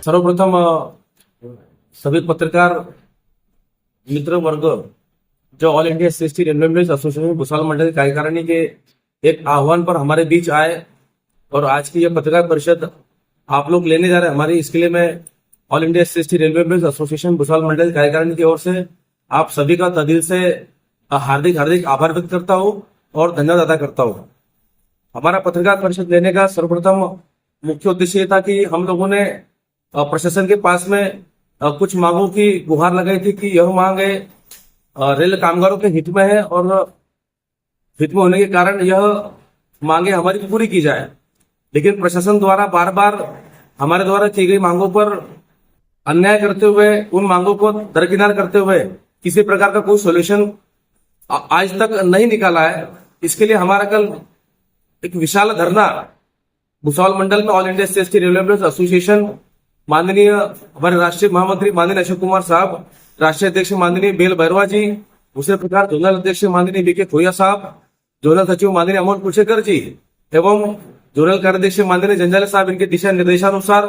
सर्वप्रथम सभी पत्रकार मित्र वर्ग जो all India SC railway employees association Bhusawal मंडल कार्यकारिणी के एक आह्वान पर हमारे बीच आए और आज की यह पत्रकार परिषद आप लोग लेने जा रहे हैं हमारी, इसके लिए मैं all India SC railway employees association Bhusawal मंडल कार्यकारिणी की ओर से आप सभी का तहे दिल से हार्दिक हार्दिक आभार व्यक्त करता हूँ और धन्यवाद अदा करता हूँ। हमारा पत्रकार परिषद लेने का सर्वप्रथम मुख्य उद्देश्य ये था कि हम लोगों ने प्रशासन के पास में कुछ मांगों की गुहार लगाई थी कि यह मांगे रेल कामगारों के हित में है और हित में होने के कारण यह मांगे हमारी पूरी की जाए, लेकिन प्रशासन द्वारा बार बार हमारे द्वारा की गई मांगों पर अन्याय करते हुए, उन मांगों को दरकिनार करते हुए किसी प्रकार का कोई सॉल्यूशन आज तक नहीं निकाला है। इसके लिए हमारा कल एक विशाल धरना भुसावल मंडल में all India SC railway employees association माननीय हमारे राष्ट्रीय महामंत्री माननीय अशोक कुमार साहब, राष्ट्रीय अध्यक्ष माननीय बेल भैरवा जी, दूसरे प्रकार जोनल अध्यक्ष माननीय बीके खोया साहब, जोनल सचिव माननीय अमोल कुशेकर जी एवं जोनल कार्याध्यक्ष माननीय जंजाले साहब, इनके दिशा निर्देशानुसार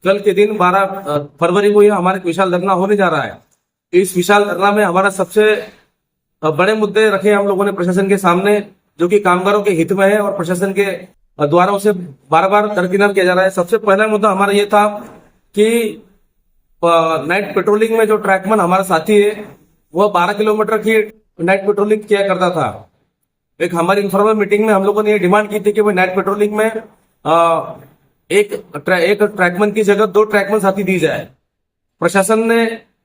कल के दिन 12 फरवरी को यह हमारा विशाल धरना होने जा रहा है। इस विशाल धरना में हमारा सबसे बड़े मुद्दे रखे हम लोगों ने प्रशासन के सामने, जो कि कामगारों के हित में है और प्रशासन के द्वारा उसे बार बार दरकिनार किया जा रहा है। सबसे पहला मुद्दा हमारा ये था कि नाइट पेट्रोलिंग में जो ट्रैकमैन हमारा साथी है वह 12 किलोमीटर की नाइट पेट्रोलिंग किया करता था। एक हमारी इन्फॉर्मल मीटिंग में हम लोगों ने ये डिमांड की थी कि भाई नाइट पेट्रोलिंग में एक ट्रैकमैन की जगह 2 ट्रैकमैन साथी दी जाए। प्रशासन ने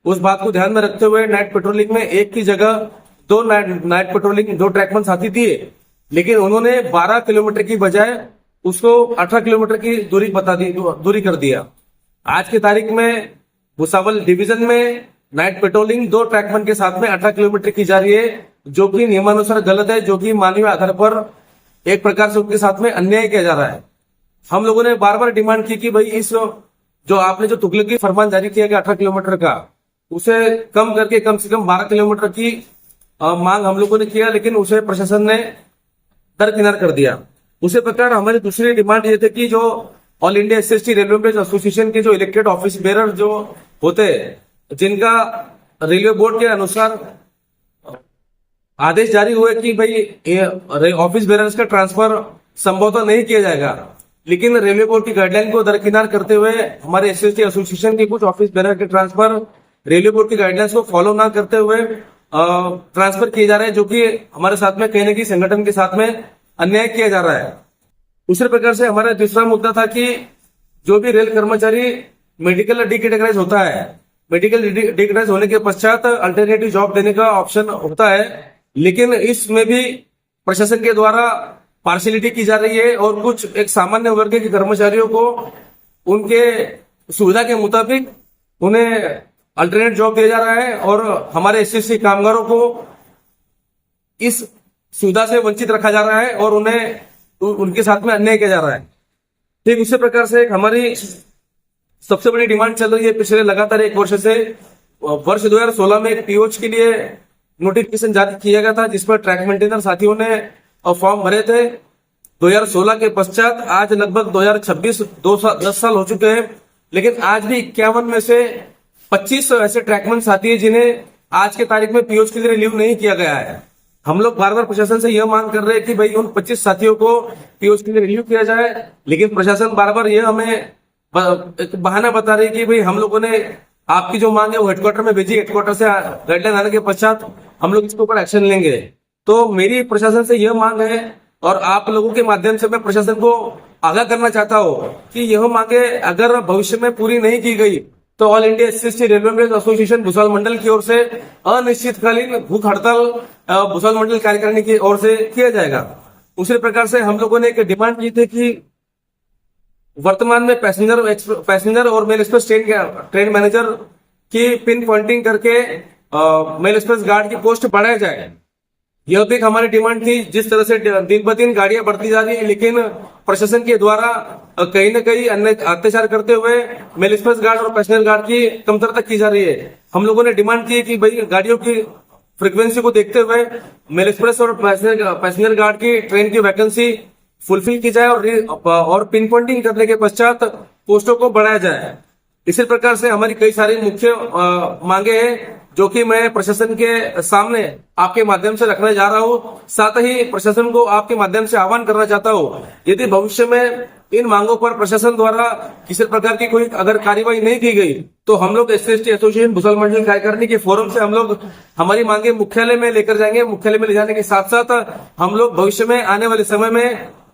उस बात को ध्यान में रखते हुए नाइट पेट्रोलिंग में एक की जगह 2 नाइट पेट्रोलिंग 2 ट्रैकमैन साथी दिए, लेकिन उन्होंने 12 किलोमीटर की बजाय उसको 18 किलोमीटर की दूरी कर दिया। आज की तारीख में भुसावल डिवीजन में नाइट पेट्रोलिंग 2 ट्रैकमैन के साथ में 18 किलोमीटर की जा रही है, जो कि नियमानुसार गलत है, जो कि मानवीय आधार पर एक प्रकार से उनके साथ में अन्याय किया जा रहा है। हम लोगों ने बार बार डिमांड की कि भाई इस जो आपने जो तुगलकी फरमान जारी किया गया 18 किलोमीटर का, उसे कम करके कम से कम 12 किलोमीटर की मांग हम लोगों ने किया, लेकिन उसे प्रशासन ने दरकिनार कर दिया। उसी प्रकार हमारी दूसरी डिमांड ये थी कि जो all India SC railway employees association के जो इलेक्टेड ऑफिस बेरर जो होते, जिनका रेलवे बोर्ड के अनुसार आदेश जारी हुए कि भाई ऑफिस बेरर्स का ट्रांसफर संभवतः नहीं किया जाएगा, लेकिन रेलवे बोर्ड की गाइडलाइन को दरकिनार करते हुए हमारे एससी एसोसिएशन के कुछ ऑफिस बेरर के ट्रांसफर रेलवे बोर्ड की गाइडलाइंस को फॉलो ना करते हुए ट्रांसफर किए जा रहे हैं, जो कि हमारे साथ में कहीं ना कहीं संगठन के साथ में अन्याय किया जा रहा है। दूसरे प्रकार से हमारा दूसरा मुद्दा था कि जो भी रेल कर्मचारी मेडिकल डिकैटेगराइज होता है, मेडिकल डिकैटेगराइज होने के पश्चात अल्टरनेटिव जॉब देने का ऑप्शन होता है, लेकिन इसमें भी प्रशासन के द्वारा पार्शियलिटी की जा रही है और कुछ एक सामान्य वर्ग के कर्मचारियों को उनके सुविधा के मुताबिक उन्हें अल्टरनेट जॉब दिया जा रहा है और हमारे एससी कामगारों को इस सुविधा से वंचित रखा जा रहा है और उन्हें उनके साथ में अन्याय किया जा रहा है। ठीक इसी प्रकार से हमारी सबसे बड़ी डिमांड चल रही है पिछले लगातार 1 वर्ष से। वर्ष 2016 में एक पीओच के लिए नोटिफिकेशन जारी किया गया था, जिस पर ट्रैक मेंटेनर साथियों ने फॉर्म भरे थे। 2016 के पश्चात आज लगभग 2026 10 साल हो चुके हैं, लेकिन आज भी 51 में से 25 ऐसे ट्रैकमैन साथी है जिन्हें आज के तारीख में पीओच के लिए रिलीव नहीं किया गया है। हम लोग बार बार प्रशासन से यह मांग कर रहे हैं कि भाई उन 25 साथियों को पीओच के लिए रिलीव किया जाए, लेकिन प्रशासन बार बार यह हमें एक बहाना बता रही है कि भाई हम लोगों ने आपकी जो मांग है वो हेडक्वार्टर में भेजी, हेडक्वार्टर से गाइडलाइन आने के पश्चात हम लोग इसके ऊपर एक्शन लेंगे। तो मेरी प्रशासन से यह मांग है और आप लोगों के माध्यम से मैं प्रशासन को आगाह करना चाहता हूँ कि यह मांगे अगर भविष्य में पूरी नहीं की गई तो all India SC railway employees association Bhusawal मंडल की ओर से अनिश्चितकालीन भूख हड़ताल भुसावल मंडल कार्यकारिणी की ओर से किया जाएगा। उसी प्रकार से हम लोगों ने एक डिमांड की थी कि वर्तमान में पैसेंजर और मेल एक्सप्रेस ट्रेन मैनेजर की पिन पॉइंटिंग करके मेल एक्सप्रेस गार्ड की पोस्ट बढ़ाया जाए। यह भी एक हमारी डिमांड थी। जिस तरह से दिन ब दिन गाड़ियां बढ़ती जा रही है, लेकिन प्रशासन के द्वारा कहीं न कहीं अन्य अत्याचार करते हुए मेल एक्सप्रेस गार्ड और पैसेंजर गार्ड की कमतरता की जा रही है। हम लोगों ने डिमांड की कि भाई गाड़ियों की फ्रीक्वेंसी को देखते हुए मेल एक्सप्रेस और पैसेंजर गार्ड की ट्रेन की वैकेंसी फुलफिल की जाए और पिन पॉइंटिंग करने के पश्चात पोस्टों को बढ़ाया जाए। इसी प्रकार से हमारी कई सारी मुख्य मांगे हैं जो कि मैं प्रशासन के सामने आपके माध्यम से रखने जा रहा हूं। साथ ही प्रशासन को आपके माध्यम से आह्वान करना चाहता हूं, यदि भविष्य में इन मांगों पर प्रशासन द्वारा किसी प्रकार की कोई अगर कार्यवाही नहीं की गई तो हम लोग SC/ST एसोसिएशन भूसावल मंडल कार्यकारिणी के फोरम से हम लोग हमारी मांगे मुख्यालय में लेकर जाएंगे। मुख्यालय में ले जाने के साथ साथ हम लोग भविष्य में आने वाले समय में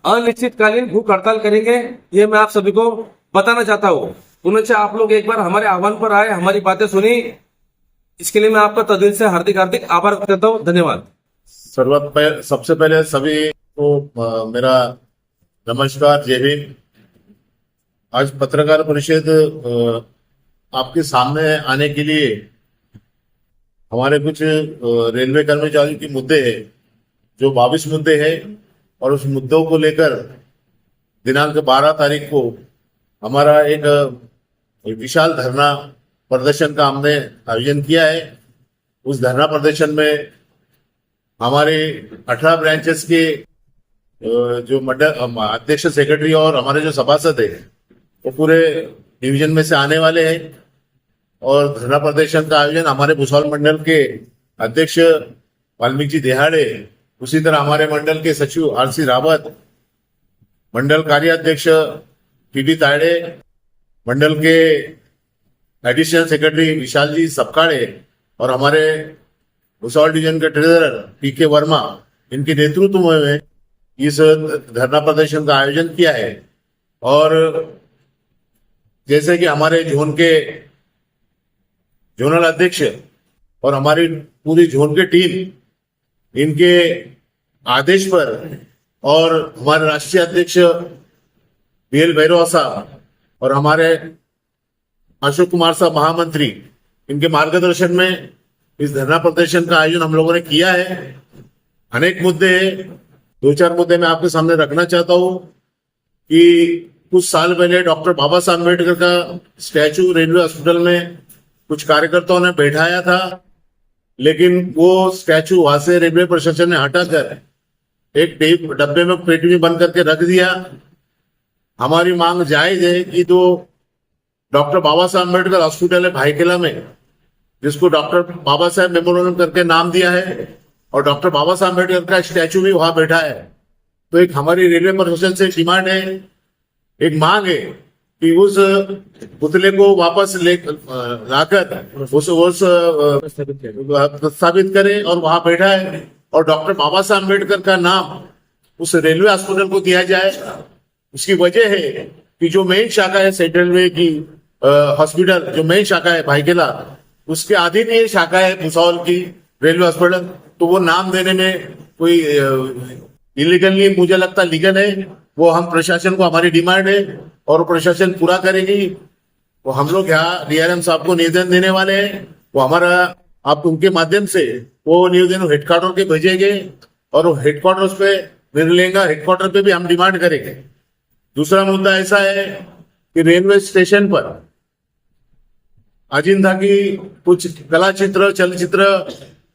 अनिश्चितकालीन भूख हड़ताल करेंगे, ये मैं आप सभी को बताना चाहता हूँ। पुनः आप लोग एक बार हमारे आह्वान पर आए, हमारी बातें सुनी, इसके लिए मैं आपका तहे से हार्दिक हार्दिक आभार व्यक्त करता हूँ। धन्यवाद। सबसे पहले सभी को मेरा नमस्कार, जय हिंद। आज पत्रकार परिषद आपके सामने आने के लिए हमारे कुछ रेलवे कर्मचारियों के मुद्दे हैं, जो 22 मुद्दे हैं, और उस मुद्दों को लेकर दिनांक 12 तारीख को हमारा एक विशाल धरना प्रदर्शन का हमने आयोजन किया है। उस धरना प्रदर्शन में हमारे 18 ब्रांचेस के जो मंडल अध्यक्ष, सेक्रेटरी और हमारे जो सभासद है वो पूरे डिवीजन में से आने वाले हैं। और धरना प्रदर्शन का आयोजन हमारे भूसावल मंडल के अध्यक्ष वाल्मीकि जी देहाड़े, उसी तरह हमारे मंडल के सचिव RC रावत, मंडल कार्याध्यक्ष TD तायड़े, मंडल के एडिशनल सेक्रेटरी विशाल जी सपकाड़े और हमारे भूसावल डिवीजन के ट्रेजरर PK वर्मा, इनके नेतृत्व में इस धरना प्रदर्शन का आयोजन किया है। और जैसे कि हमारे जोन के जोनल अध्यक्ष और हमारी पूरी जोन की टीम इनके आदेश पर और हमारे राष्ट्रीय अध्यक्ष BL भैरवा साहब और हमारे अशोक कुमार साहब महामंत्री, इनके मार्गदर्शन में इस धरना प्रदर्शन का आयोजन हम लोगों ने किया है। अनेक मुद्दे, 2-4 मुद्दे मैं आपके सामने रखना चाहता हूं कि कुछ साल पहले डॉक्टर बाबा साहब अम्बेडकर का स्टैचू रेलवे हॉस्पिटल में कुछ कार्यकर्ताओं ने बैठाया था, लेकिन वो स्टैचू वहां से रेलवे प्रशासन ने हटाकर एक डब्बे में पेटी में बंद करके रख दिया। हमारी मांग जायज है कि तो डॉक्टर बाबा साहब अम्बेडकर हॉस्पिटल है भाईकेला में, जिसको डॉक्टर बाबा साहब मेमोरियल करके नाम दिया है, और डॉक्टर बाबा साहब अम्बेडकर का स्टैचू भी वहां बैठा है। तो एक हमारी रेलवे प्रशासन से डिमांड है, एक मांग है कि उस पुतले को वापस लाकर उस प्रस्तावित करें और वहां बैठा है, और डॉक्टर बाबा साहब अम्बेडकर का नाम उस रेलवे हॉस्पिटल को दिया जाए। उसकी वजह है कि जो मेन शाखा है सेंट्रल रेलवे की हॉस्पिटल, जो मेन शाखा है भाईकेला, उसके अधीन ये शाखा है भूसावल की रेलवे हॉस्पिटल, तो वो नाम देने में कोई इलीगल नहीं, मुझे लगता लीगल है। वो हम प्रशासन को, हमारी डिमांड है और प्रशासन पूरा करेगी। वो हम लोग यहाँ DRM साहब को निवेदन देने वाले हैं, वो हमारा आप उनके माध्यम से वो निवेदन हेडक्वार्टर के भेजेंगे और वो हेडक्वार्टर पे निर्णय लेगा। हेडक्वार्टर पे भी हम डिमांड करेंगे। दूसरा मुद्दा ऐसा है कि रेलवे स्टेशन पर अजिंठा की कुछ कला चित्र, चलचित्र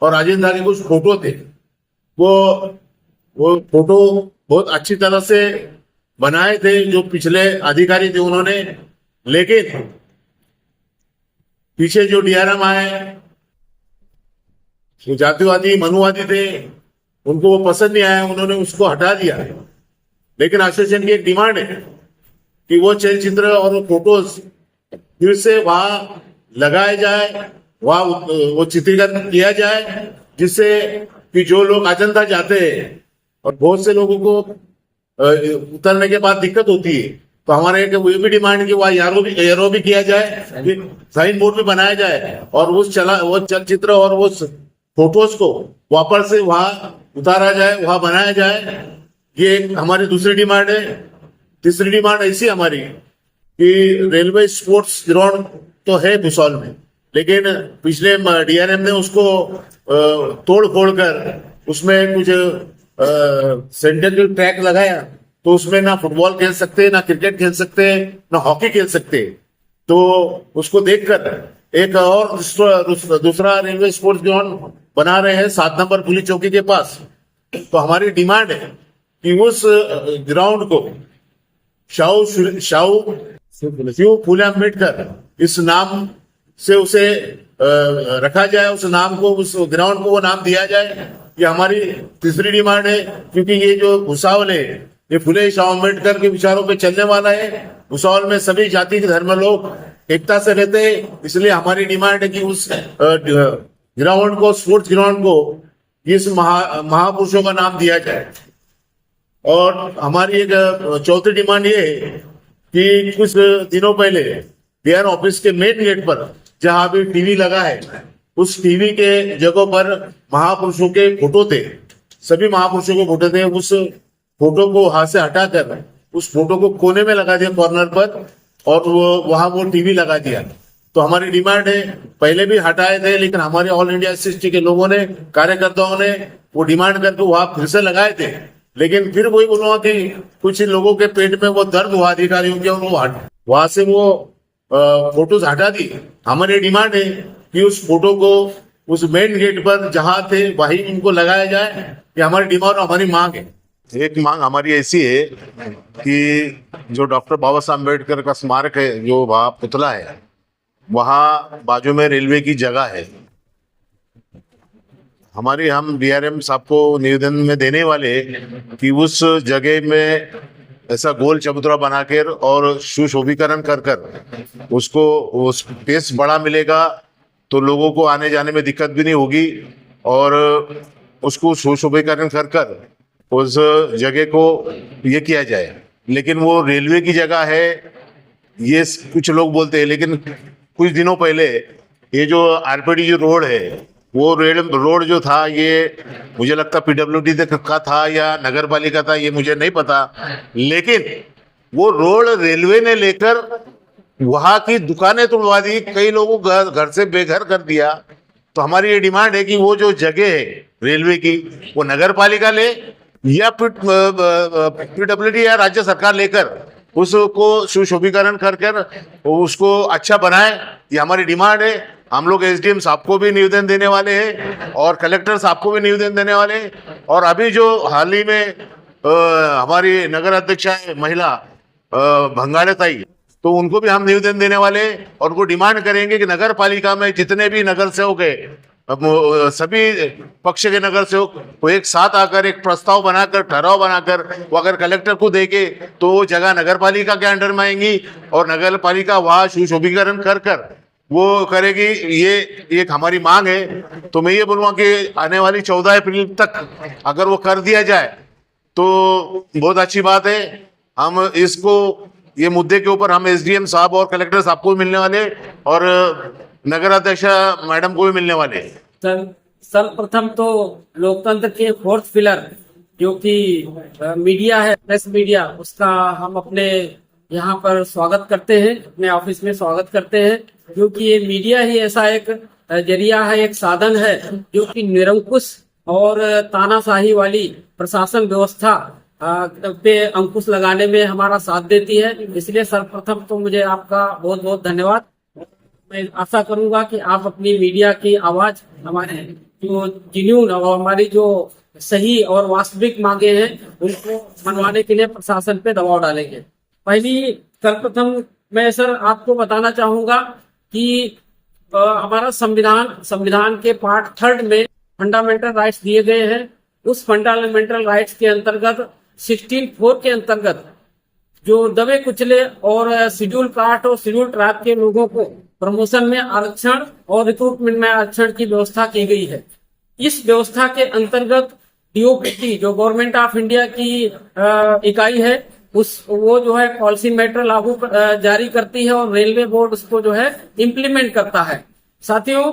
और अजिंठा के कुछ फोटो थे, वो फोटो बहुत अच्छी तरह से बनाए थे जो पिछले अधिकारी थे उन्होंने, लेकिन पीछे जो DRM आए वो जातिवादी मनुवादी थे, उनको वो पसंद नहीं आया, उन्होंने उसको हटा दिया। लेकिन एसोसिएशन की एक डिमांड है कि वो चलचित्र और वो फोटोज फिर से वहां लगाए जाए, वहां वो चित्रीकरण किया जाए, जिससे कि जो लोग अजंता जाते हैं और बहुत से लोगों को उतरने के बाद दिक्कत होती है, तो हमारे ये भी डिमांड कि वहाँ एरो भी किया जाए, साइन बोर्ड भी बनाया जाए और वो चलचित्र और वो फोटोज को वापस से वहां उतारा जाए, वहां बनाया जाए। ये हमारी दूसरी डिमांड है। तीसरी डिमांड ऐसी हमारी कि रेलवे स्पोर्ट्स ग्राउंड तो है भूसावल में, लेकिन पिछले DRM ने उसको तोड़ फोड़ कर उसमें कुछ सेंट्रल ट्रैक लगाया, तो उसमें ना फुटबॉल खेल सकते, ना क्रिकेट खेल सकते, ना हॉकी खेल सकते। तो उसको देखकर एक और दूसरा रेलवे स्पोर्ट्स ग्राउंड बना रहे हैं 7 नंबर पुलिस चौकी के पास। तो हमारी डिमांड है कि उस ग्राउंड को शिव फूले अम्बेडकर इस नाम से उसे रखा जाए, उस नाम को, उस ग्राउंड को वो नाम दिया जाए। ये हमारी तीसरी डिमांड है, क्योंकि ये जो भुसावल है ये फुले शाह अम्बेडकर के विचारों पे चलने वाला है। भुसावल में सभी जाति के धर्म लोग एकता से रहते हैं, इसलिए हमारी डिमांड है कि उस ग्राउंड को, स्पोर्ट्स ग्राउंड को इस महापुरुषों का नाम दिया जाए। और हमारी एक चौथी डिमांड ये है कि कुछ दिनों पहले डीआर ऑफिस के मेन गेट पर जहां अभी टीवी लगा है, उस टीवी के जगह पर महापुरुषों के फोटो थे, सभी महापुरुषों के फोटो थे। उस फोटो को हाथ से हटाकर उस फोटो को कोने में लगा दिया, कॉर्नर पर, और वहां वो टीवी लगा दिया। तो हमारी डिमांड है, पहले भी हटाए थे, लेकिन हमारे ऑल इंडिया एसएसटी के लोगों ने, कार्यकर्ताओं ने वो डिमांड करके वहां फिर से लगाए थे, लेकिन फिर वही बोलूंगा कि कुछ लोगों के पेट में वो दर्द हुआ अधिकारियों के, वहां से वो फोटोज हटा दी। हमारी डिमांड है कि उस फोटो को उस मेन गेट पर जहां थे वहीं उनको लगाया जाए। ये हमारी डिमांड, हमारी मांग है। एक मांग हमारी ऐसी है कि जो डॉक्टर बाबा साहब अम्बेडकर का स्मारक है, जो वहां पुतला है, वहां बाजू में रेलवे की जगह है। हम डीआरएम साहब को निवेदन में देने वाले कि उस जगह में ऐसा गोल चबूतरा बनाकर और सुशोभीकरण कर उसको स्पेस बड़ा मिलेगा, तो लोगों को आने जाने में दिक्कत भी नहीं होगी। और उसको सुशोभीकरण कर उस जगह को ये किया जाए। लेकिन वो रेलवे की जगह है, ये कुछ लोग बोलते हैं, लेकिन कुछ दिनों पहले ये जो आरपीडी जो रोड है, वो रोड जो था, ये मुझे लगता पीडब्ल्यूडी का था या नगर पालिका था, ये मुझे नहीं पता, लेकिन वो रोड रेलवे ने लेकर वहां की दुकानें तोड़वा दी, कई लोगों को घर से बेघर कर दिया। तो हमारी ये डिमांड है कि वो जो जगह है रेलवे की, वो नगर पालिका ले या पीडब्ल्यूडी या राज्य सरकार लेकर उसको सुशोभीकरण कर उसको अच्छा बनाए। ये हमारी डिमांड है। हम लोग एसडीएम साहब को भी निवेदन देने वाले हैं और कलेक्टर साहब को भी निवेदन देने वाले हैं। और अभी जो हाल ही में हमारी नगर अध्यक्षा है महिला भंगाड़े ताई, तो उनको भी हम निवेदन देने वाले हैं और उनको डिमांड करेंगे कि नगर पालिका में जितने भी नगर सेवक है, सभी पक्ष के नगर सेवक वो एक साथ आकर एक प्रस्ताव बनाकर, ठहराव बनाकर, वो अगर कलेक्टर को देके तो वो जगह नगर पालिका के अंडर में आएंगी और नगर पालिका वहां सुशोभीकरण कर वो करेगी। ये एक हमारी मांग है। तो मैं ये बोलूँगा कि आने वाली 14 अप्रैल तक अगर वो कर दिया जाए तो बहुत अच्छी बात है। हम इसको, ये मुद्दे के ऊपर हम एसडीएम साहब और कलेक्टर साहब को भी मिलने वाले और नगर अध्यक्षा मैडम को भी मिलने वाले। सर्वप्रथम तो लोकतंत्र के फोर्थ पिलर जो कि मीडिया है, प्रेस मीडिया, उसका हम अपने यहाँ पर स्वागत करते हैं, अपने ऑफिस में स्वागत करते हैं, क्योंकि ये मीडिया ही ऐसा एक जरिया है, एक साधन है जो कि निरंकुश और तानाशाही वाली प्रशासन व्यवस्था पे अंकुश लगाने में हमारा साथ देती है। इसलिए सर्वप्रथम तो मुझे आपका बहुत बहुत धन्यवाद। मैं आशा करूंगा कि आप अपनी मीडिया की आवाज, हमारे जो जिन्यून और हमारी जो सही और वास्तविक मांगे हैं उनको मनवाने के लिए प्रशासन पे दबाव डालेंगे। पहली सर्वप्रथम मैं सर आपको बताना चाहूंगा कि हमारा संविधान के पार्ट 3 में फंडामेंटल राइट्स दिए गए हैं। उस फंडामेंटल राइट्स के अंतर्गत 16(4) के अंतर्गत जो दबे कुचले और शेड्यूल कास्ट और शेड्यूल ट्राइब के लोगों को प्रमोशन में आरक्षण और रिक्रूटमेंट में आरक्षण की व्यवस्था की गई है। इस व्यवस्था के अंतर्गत डीओपीटी जो गवर्नमेंट ऑफ इंडिया की इकाई है, वो जो है पॉलिसी मैटर लागू जारी करती है और रेलवे बोर्ड उसको जो है इम्प्लीमेंट करता है। साथियों,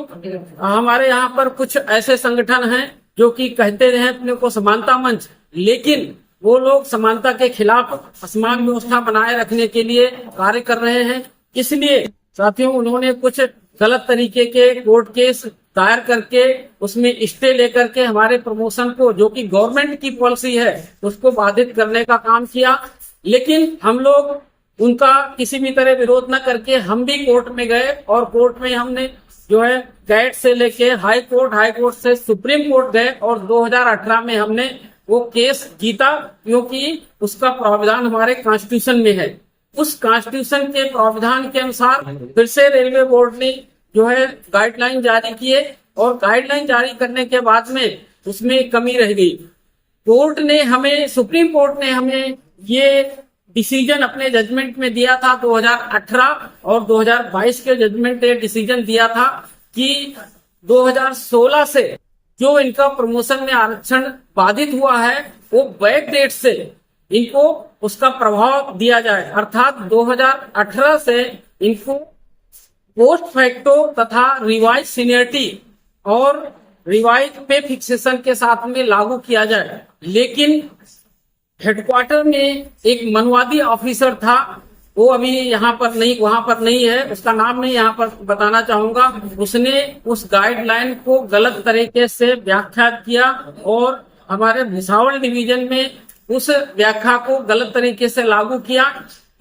हमारे यहाँ पर कुछ ऐसे संगठन हैं जो कि कहते रहे अपने को समानता मंच, लेकिन वो लोग समानता के खिलाफ असमान व्यवस्था बनाए रखने के लिए कार्य कर रहे हैं। इसलिए साथियों, उन्होंने कुछ गलत तरीके के कोर्ट केस दायर करके उसमें स्टे लेकर के हमारे प्रमोशन को, जो कि गवर्नमेंट की पॉलिसी है, उसको बाधित करने का काम किया। लेकिन हम लोग उनका किसी भी तरह विरोध न करके हम भी कोर्ट में गए और कोर्ट में हमने जो है कैट से लेके हाई कोर्ट से सुप्रीम कोर्ट गए और 2018 में हमने वो केस जीता, क्योंकि उसका प्रावधान हमारे कॉन्स्टिट्यूशन में है। उस कॉन्स्टिट्यूशन के प्रावधान के अनुसार फिर से रेलवे बोर्ड ने जो है गाइडलाइन जारी किए और गाइडलाइन जारी करने के बाद में उसमें कमी रह गई। सुप्रीम कोर्ट ने हमें ये डिसीजन अपने जजमेंट में दिया था 2018 और 2022 के जजमेंट ने डिसीजन दिया था कि 2016 से जो इनका प्रमोशन में आरक्षण बाधित हुआ है वो बैक डेट से इनको उसका प्रभाव दिया जाए, अर्थात 2018 से इनको पोस्ट फैक्टो तथा रिवाइज सीनियरिटी और रिवाइज पे फिक्सेशन के साथ में लागू किया जाए। लेकिन हेडक्वार्टर में एक मनवादी ऑफिसर था, वो अभी यहाँ पर नहीं, वहां पर नहीं है, उसका नाम नहीं यहाँ पर बताना चाहूंगा। उसने उस गाइडलाइन को गलत तरीके से व्याख्या किया और हमारे भुसावल डिवीजन में उस व्याख्या को गलत तरीके से लागू किया।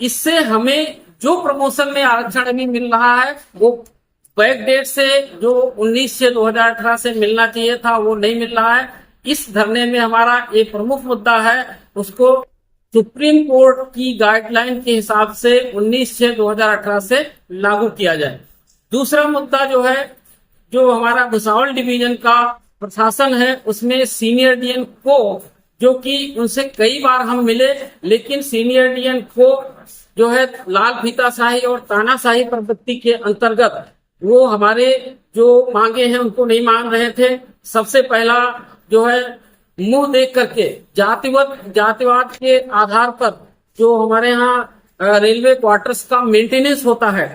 इससे हमें जो प्रमोशन में आरक्षण अभी मिल रहा है वो बैक डेट से जो 19 से 2018 से मिलना चाहिए था वो नहीं मिल रहा है। इस धरने में हमारा ये प्रमुख मुद्दा है, उसको सुप्रीम कोर्ट की गाइडलाइन के हिसाब से 19 से 2018 से लागू किया जाए। दूसरा मुद्दा जो है, जो हमारा भुसावल डिवीजन का प्रशासन है उसमें सीनियर डीएन को, जो कि उनसे कई बार हम मिले, लेकिन सीनियर डीएन को जो है लाल फीताशाही और तानाशाही प्रवृत्ति के अंतर्गत वो हमारे जो मांगे हैं उनको नहीं मान रहे थे। सबसे पहला जो है मुंह देख करके जातिवाद के आधार पर जो हमारे यहाँ रेलवे क्वार्टर्स का मेंटेनेंस होता है,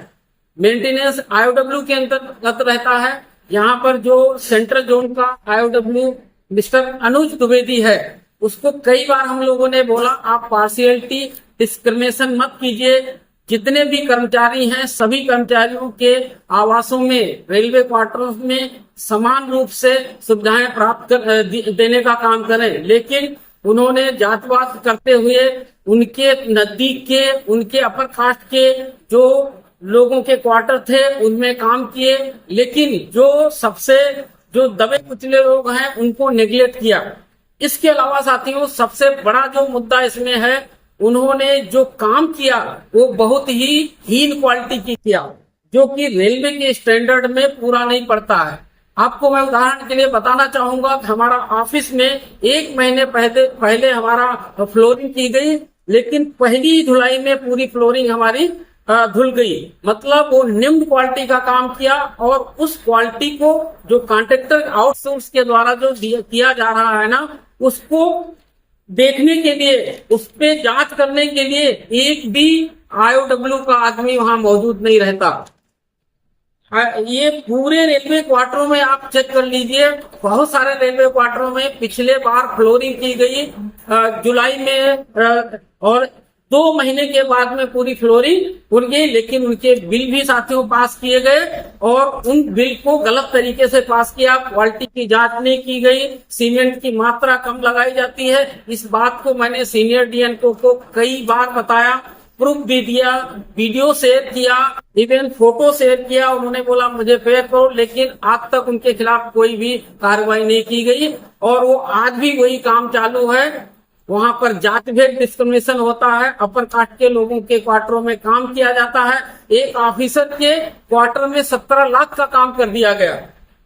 मेंटेनेंस आईओडब्ल्यू के अंतर्गत रहता है। यहाँ पर जो सेंट्रल जोन का आईओडब्ल्यू मिस्टर अनुज द्विवेदी है, उसको कई बार हम लोगों ने बोला आप पार्शियलिटी डिस्क्रिमिनेशन मत कीजिए, जितने भी कर्मचारी हैं सभी कर्मचारियों के आवासों में, रेलवे क्वार्टरों में समान रूप से सुविधाएं प्राप्त देने का काम करें। लेकिन उन्होंने जातिवाद करते हुए उनके नजदीक के, उनके अपर कास्ट के जो लोगों के क्वार्टर थे उनमें काम किए, लेकिन जो दबे कुचले लोग हैं उनको नेग्लेक्ट किया। इसके अलावा साथियों सबसे बड़ा जो मुद्दा इसमें है, उन्होंने जो काम किया वो बहुत ही हीन क्वालिटी की किया, जो कि रेलवे के स्टैंडर्ड में पूरा नहीं पड़ता है। आपको मैं उदाहरण के लिए बताना चाहूंगा कि हमारा ऑफिस में 1 महीने पहले हमारा फ्लोरिंग की गई, लेकिन पहली धुलाई में पूरी फ्लोरिंग हमारी धुल गई। मतलब वो निम्न क्वालिटी का काम किया और उस क्वालिटी को जो कॉन्ट्रैक्टर आउटसोर्स के द्वारा जो किया जा रहा है ना, उसको देखने के लिए, उस पे जांच करने के लिए एक भी आईओडब्ल्यू का आदमी वहां मौजूद नहीं रहता। ये पूरे रेलवे क्वार्टरों में आप चेक कर लीजिए, बहुत सारे रेलवे क्वार्टरों में पिछले बार फ्लोरिंग की गई जुलाई में और 2 महीने के बाद में पूरी फ्लोरिंग उड़ गई, लेकिन उनके बिल भी साथियों पास किए गए और उन बिल को गलत तरीके से पास किया। क्वालिटी की जांच नहीं की गई, सीमेंट की मात्रा कम लगाई जाती है। इस बात को मैंने सीनियर डीएन को कई बार बताया, प्रूफ भी दिया, वीडियो शेयर किया, इवन फोटो शेयर किया। उन्होंने बोला मुझे फेयर करो, लेकिन आज तक उनके खिलाफ कोई भी कार्रवाई नहीं की गई और वो आज भी वही काम चालू है। वहां पर जाति भेद डिस्क्रिमिनेशन होता है, अपर कास्ट के लोगों के क्वार्टरों में काम किया जाता है। एक ऑफिसर के क्वार्टर में 17 लाख का काम कर दिया गया।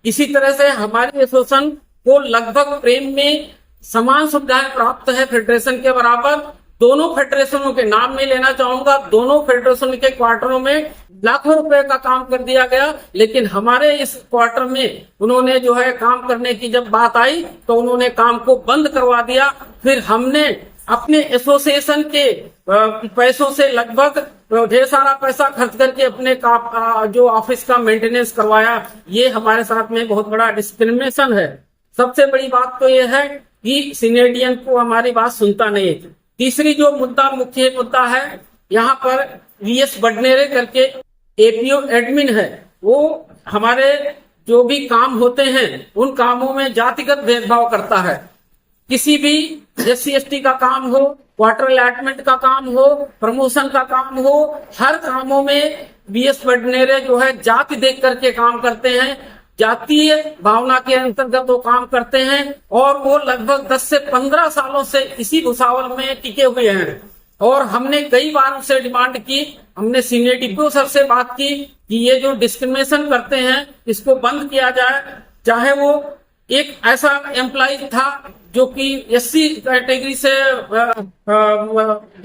इसी तरह से हमारे एसोसिएशन को लगभग प्रेम में समान सुविधाएं प्राप्त है फेडरेशन के बराबर। दोनों फेडरेशनों के नाम नहीं लेना चाहूंगा, दोनों फेडरेशन के क्वार्टरों में लाखों रुपए का काम कर दिया गया, लेकिन हमारे इस क्वार्टर में उन्होंने जो है काम करने की जब बात आई तो उन्होंने काम को बंद करवा दिया। फिर हमने अपने एसोसिएशन के पैसों से लगभग ढेर सारा पैसा खर्च करके अपने जो ऑफिस का मेंटेनेंस करवाया। ये हमारे साथ में बहुत बड़ा डिस्क्रिमिनेशन है। सबसे बड़ी बात तो ये है कि सीनियर डीएन को हमारी बात सुनता नहीं है। तीसरी जो मुख्य मुद्दा है, यहाँ पर वीएस बडनेरे करके एपीओ एडमिन है, वो हमारे जो भी काम होते हैं उन कामों में जातिगत भेदभाव करता है। किसी भी SC ST का काम हो, क्वार्टर अलॉटमेंट का काम हो, प्रमोशन का काम हो, हर कामों में वीएस बडनेरे जो है जाति देख करके काम करते हैं, जातीय भावना के अंतर्गत वो काम करते हैं और वो लगभग 10 से 15 सालों से इसी भुसावल में टिके हुए हैं। और हमने कई बार उनसे डिमांड की, हमने सीनियर डीपीओ सर से बात की कि ये जो डिस्क्रिमिनेशन करते हैं इसको बंद किया जाए। चाहे वो एक ऐसा एम्प्लॉय था जो कि एससी कैटेगरी से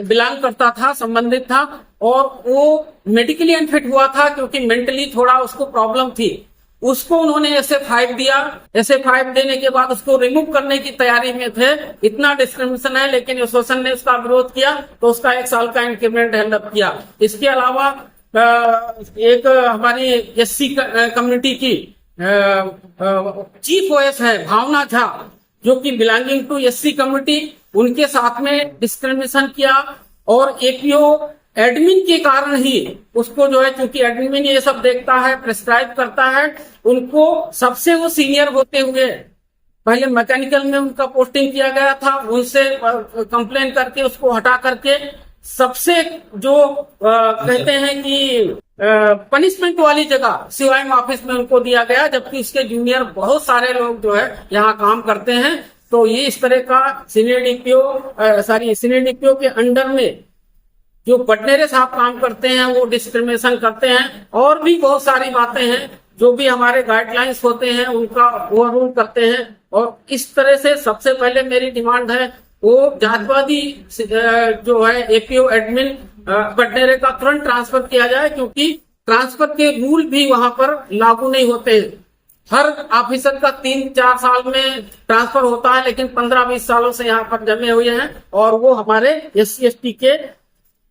बिलोंग करता था, संबंधित था, और वो मेडिकली अनफिट हुआ था क्योंकि मेंटली थोड़ा उसको प्रॉब्लम थी। उसको उन्होंने SA5 दिया। SA5 देने के बाद उसको रिमूव करने की तैयारी में थे। इतना डिस्क्रिमिनेशन है, लेकिन एसोसिएशन ने उसका विरोध किया तो उसका 1 साल का इंक्रीमेंट हेल्प किया। इसके अलावा एक हमारी SC कम्युनिटी की चीफ OS है भावना झा, जो कि बिलोंगिंग टू SC कम्युनिटी, उनके साथ में डिस्क्रिमिनेशन किया। और APO एडमिन के कारण ही उसको जो है, क्योंकि एडमिन ये सब देखता है, प्रिस्क्राइब करता है, उनको सबसे वो सीनियर होते हुए पहले मैकेनिकल में उनका पोस्टिंग किया गया था, उनसे कंप्लेन करके उसको हटा करके सबसे जो कहते हैं कि पनिशमेंट वाली जगह सिवाइम ऑफिस में उनको दिया गया, जबकि उसके जूनियर बहुत सारे लोग जो है यहाँ काम करते हैं। तो ये इस तरह का सीनियर डीपीओ के अंडर में जो पटनेरे साहब काम करते हैं वो डिस्क्रिमिनेशन करते हैं। और भी बहुत सारी बातें हैं जो भी हमारे गाइडलाइंस होते हैं उनका ओवररूल करते हैं। और इस तरह से सबसे पहले मेरी डिमांड है वो जातिवादी जो है APO एडमिन पटनेरे का तुरंत ट्रांसफर किया जाए, क्योंकि ट्रांसफर के रूल भी वहां पर लागू नहीं होते। हर ऑफिसर का 3-4 साल में ट्रांसफर होता है, लेकिन 15-20 सालों से यहाँ पर जमे हुए हैं और वो हमारे SC ST के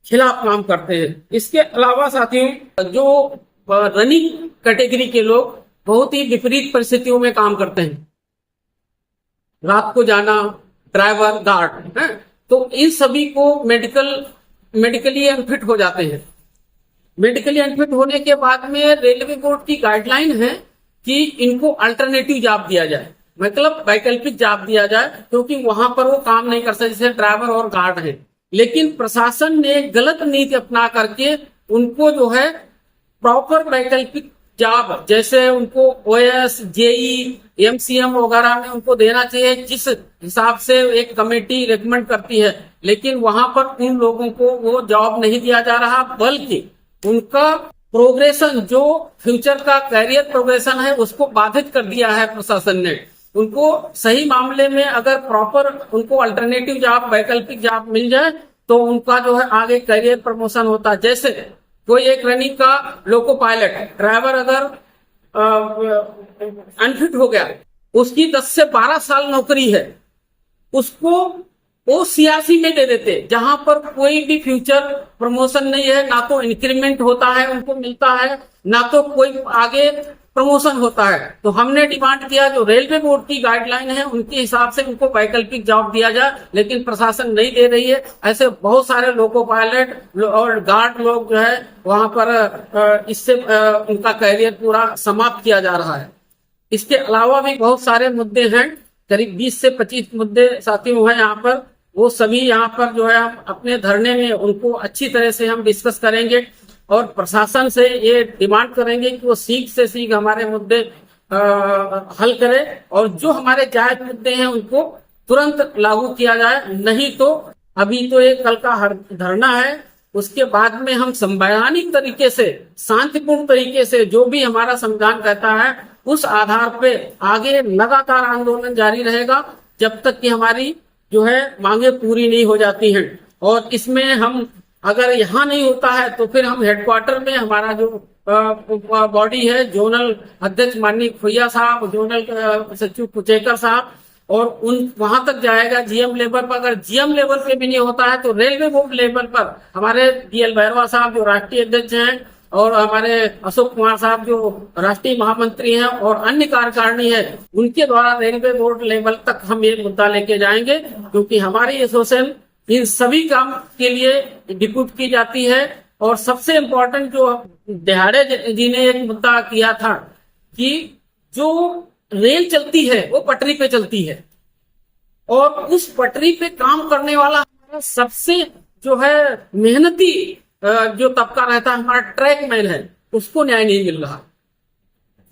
खिलाफ काम करते हैं। इसके अलावा साथियों, जो रनिंग कैटेगरी के लोग बहुत ही विपरीत परिस्थितियों में काम करते हैं, रात को जाना, ड्राइवर, गार्ड है, तो इन सभी को मेडिकली अनफिट हो जाते हैं। मेडिकली अनफिट होने के बाद में रेलवे बोर्ड की गाइडलाइन है कि इनको अल्टरनेटिव जॉब दिया जाए, मतलब वैकल्पिक जॉब दिया जाए, क्योंकि वहां पर वो काम नहीं कर सकते जैसे ड्राइवर और गार्ड है। लेकिन प्रशासन ने गलत नीति अपना करके उनको जो है प्रॉपर वैकल्पिक जॉब, जैसे उनको OS, JE, MCM वगैरह में उनको देना चाहिए, जिस हिसाब से एक कमेटी रेकमेंड करती है। लेकिन वहां पर उन लोगों को वो जॉब नहीं दिया जा रहा, बल्कि उनका प्रोग्रेशन, जो फ्यूचर का कैरियर प्रोग्रेशन है, उसको बाधित कर दिया है प्रशासन ने। उनको सही मामले में अगर प्रॉपर उनको अल्टरनेटिव जॉब, वैकल्पिक जॉब मिल जाए तो उनका जो है आगे करियर प्रमोशन होता है। जैसे कोई एक रनिंग का लोको पायलट ड्राइवर अगर अनफिट हो गया, उसकी 10 से 12 साल नौकरी है, उसको वो CRC में दे देते, जहां पर कोई भी फ्यूचर प्रमोशन नहीं है, ना तो इंक्रीमेंट होता है उनको मिलता है, ना तो कोई आगे प्रमोशन होता है। तो हमने डिमांड किया जो रेलवे बोर्ड की गाइडलाइन है उनके हिसाब से उनको वैकल्पिक जॉब दिया जाए, लेकिन प्रशासन नहीं दे रही है। ऐसे बहुत सारे लोको पायलट और गार्ड लोग जो है वहां पर इससे उनका कैरियर पूरा समाप्त किया जा रहा है। इसके अलावा भी बहुत सारे मुद्दे हैं, करीब 20 से 25 मुद्दे साथियों हैं यहाँ पर। वो सभी यहाँ पर जो है हम अपने धरने में उनको अच्छी तरह से हम डिस्कस करेंगे और प्रशासन से ये डिमांड करेंगे कि वो शीघ्र से शीघ्र हमारे मुद्दे हल करे और जो हमारे जायज मुद्दे हैं उनको तुरंत लागू किया जाए। नहीं तो अभी तो एक कल का धरना है, उसके बाद में हम संवैधानिक तरीके से, शांतिपूर्ण तरीके से, जो भी हमारा संविधान कहता है उस आधार पे आगे लगातार आंदोलन जारी रहेगा, जब तक कि हमारी जो है मांगे पूरी नहीं हो जाती हैं। और इसमें हम अगर यहाँ नहीं होता है तो फिर हम हेडक्वार्टर में हमारा जो बॉडी है, जोनल अध्यक्ष माननीय खुइया साहब, जोनल सचिव कुचेकर साहब, और उन वहां तक जाएगा GM लेवल पर। अगर GM लेवल पे भी नहीं होता है तो रेलवे बोर्ड लेवल पर हमारे DL भैरवा साहब जो राष्ट्रीय अध्यक्ष हैं और हमारे अशोक कुमार साहब जो राष्ट्रीय महामंत्री हैं और अन्य कार्यकारिणी है, उनके द्वारा रेलवे बोर्ड लेवल तक हम ये मुद्दा लेके जाएंगे, क्योंकि हमारी एसोसिएशन इन सभी काम के लिए डिप्यूट की जाती है। और सबसे इम्पोर्टेंट जो दिहाड़े जी ने एक मुद्दा किया था कि जो रेल चलती है वो पटरी पे चलती है और उस पटरी पे काम करने वाला हमारा सबसे जो है मेहनती जो तबका रहता है, हमारा ट्रैक मैन है, उसको न्याय नहीं मिल रहा।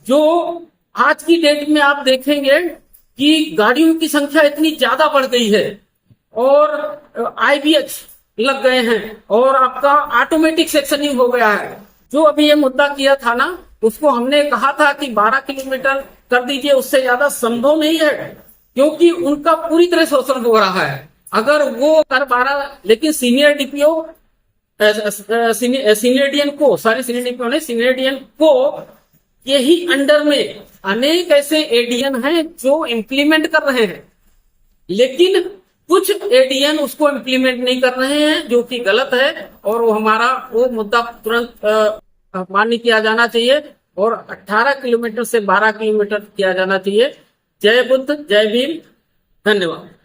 जो आज की डेट में आप देखेंगे कि गाड़ियों की संख्या इतनी ज्यादा बढ़ गई है और IBH लग गए हैं और आपका ऑटोमेटिक सेक्शनिंग हो गया है। जो अभी ये मुद्दा किया था ना, उसको हमने कहा था कि 12 किलोमीटर कर दीजिए, उससे ज्यादा संभव नहीं है क्योंकि उनका पूरी तरह शोषण हो रहा है। अगर वो कर 12, लेकिन सीनियर डीपीओ सीनियर डीएन को यही अंडर में अनेक ऐसे एडीएन हैं जो इम्प्लीमेंट कर रहे हैं, लेकिन कुछ एडीएन उसको इम्प्लीमेंट नहीं कर रहे हैं, जो कि गलत है। और वो मुद्दा तुरंत मान्य किया जाना चाहिए और 18 किलोमीटर से 12 किलोमीटर किया जाना चाहिए। जय बुद्ध, जय भीम, धन्यवाद।